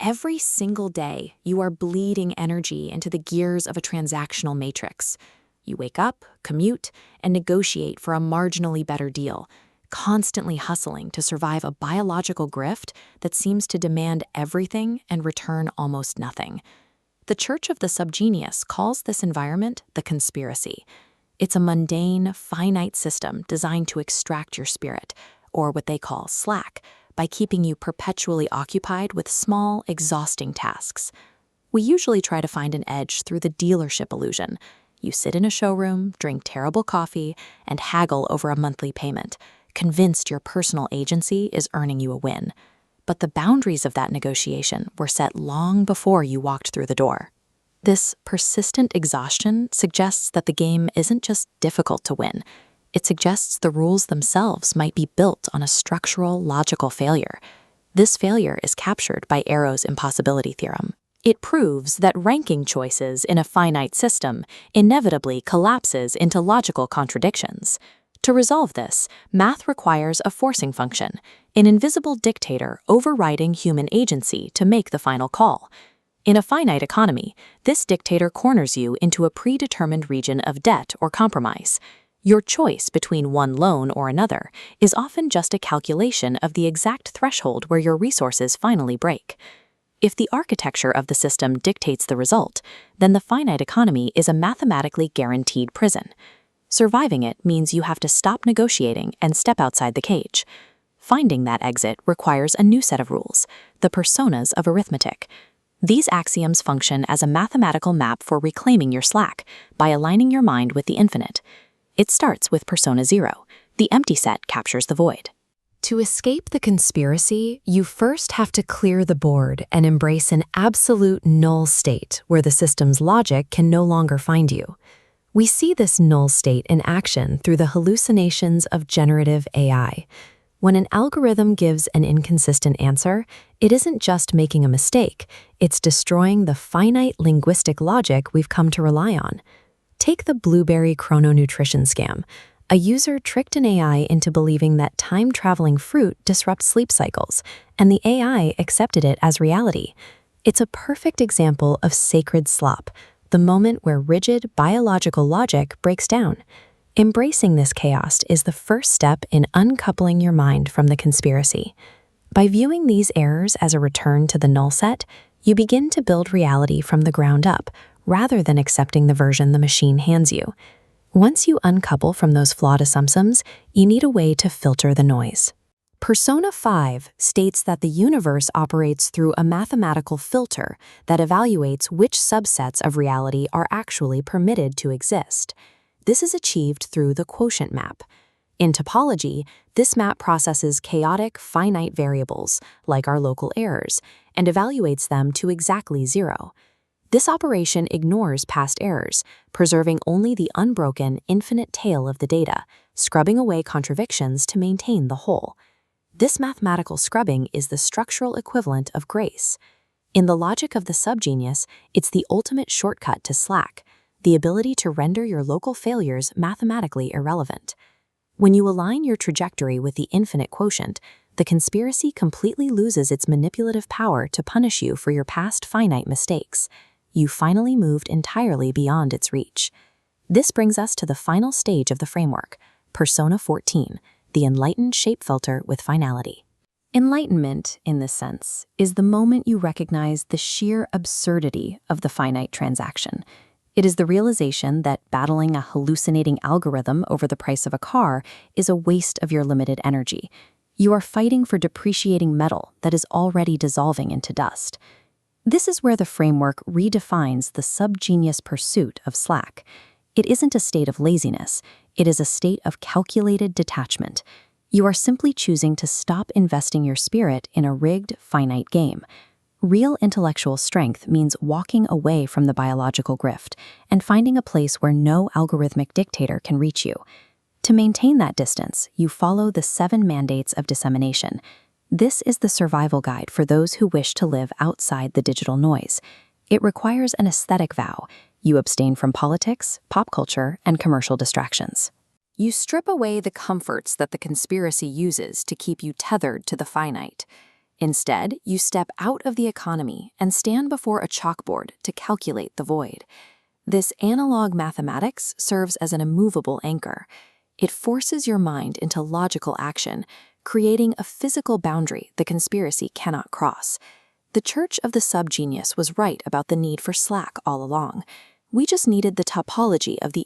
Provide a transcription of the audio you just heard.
Every single day, you are bleeding energy into the gears of a transactional matrix. You wake up, commute, and negotiate for a marginally better deal, constantly hustling to survive a biological grift that seems to demand everything and return almost nothing. The Church of the Subgenius calls this environment the conspiracy. It's a mundane, finite system designed to extract your spirit, or what they call slack, by keeping you perpetually occupied with small, exhausting tasks. We usually try to find an edge through the dealership illusion. You sit in a showroom, drink terrible coffee, and haggle over a monthly payment, convinced your personal agency is earning you a win. But the boundaries of that negotiation were set long before you walked through the door. This persistent exhaustion suggests that the game isn't just difficult to win. It suggests the rules themselves might be built on a structural, logical failure. This failure is captured by Arrow's impossibility theorem. It proves that ranking choices in a finite system inevitably collapses into logical contradictions. To resolve this, math requires a forcing function, an invisible dictator overriding human agency to make the final call. In a finite economy, this dictator corners you into a predetermined region of debt or compromise. Your choice between one loan or another is often just a calculation of the exact threshold where your resources finally break. If the architecture of the system dictates the result, then the finite economy is a mathematically guaranteed prison. Surviving it means you have to stop negotiating and step outside the cage. Finding that exit requires a new set of rules, the personas of arithmetic. These axioms function as a mathematical map for reclaiming your slack by aligning your mind with the infinite. It starts with persona 0. The empty set captures the void. To escape the conspiracy, you first have to clear the board and embrace an absolute null state where the system's logic can no longer find you. We see this null state in action through the hallucinations of generative AI. When an algorithm gives an inconsistent answer, it isn't just making a mistake, it's destroying the finite linguistic logic we've come to rely on. Take the blueberry chrononutrition scam. A user tricked an AI into believing that time-traveling fruit disrupts sleep cycles, and the AI accepted it as reality. It's a perfect example of sacred slop, the moment where rigid biological logic breaks down. Embracing this chaos is the first step in uncoupling your mind from the conspiracy. By viewing these errors as a return to the null set, you begin to build reality from the ground up, rather than accepting the version the machine hands you. Once you uncouple from those flawed assumptions, you need a way to filter the noise. Persona 5 states that the universe operates through a mathematical filter that evaluates which subsets of reality are actually permitted to exist. This is achieved through the quotient map. In topology, this map processes chaotic, finite variables, like our local errors, and evaluates them to exactly 0. This operation ignores past errors, preserving only the unbroken, infinite tail of the data, scrubbing away contradictions to maintain the whole. This mathematical scrubbing is the structural equivalent of grace. In the logic of the subgenius, it's the ultimate shortcut to slack, the ability to render your local failures mathematically irrelevant. When you align your trajectory with the infinite quotient, the conspiracy completely loses its manipulative power to punish you for your past finite mistakes. You finally moved entirely beyond its reach. This brings us to the final stage of the framework, Persona 14, the enlightened shape filter with finality. Enlightenment, in this sense, is the moment you recognize the sheer absurdity of the finite transaction. It is the realization that battling a hallucinating algorithm over the price of a car is a waste of your limited energy. You are fighting for depreciating metal that is already dissolving into dust. This is where the framework redefines the subgenius pursuit of slack. It isn't a state of laziness, it is a state of calculated detachment. You are simply choosing to stop investing your spirit in a rigged, finite game. Real intellectual strength means walking away from the biological grift and finding a place where no algorithmic dictator can reach you. To maintain that distance, you follow the 7 mandates of dissemination. This is the survival guide for those who wish to live outside the digital noise. It requires an aesthetic vow. You abstain from politics, pop culture, and commercial distractions. You strip away the comforts that the conspiracy uses to keep you tethered to the finite. Instead, you step out of the economy and stand before a chalkboard to calculate the void. This analog mathematics serves as an immovable anchor. It forces your mind into logical action, creating a physical boundary the conspiracy cannot cross. The Church of the Subgenius was right about the need for slack all along. We just needed the topology of the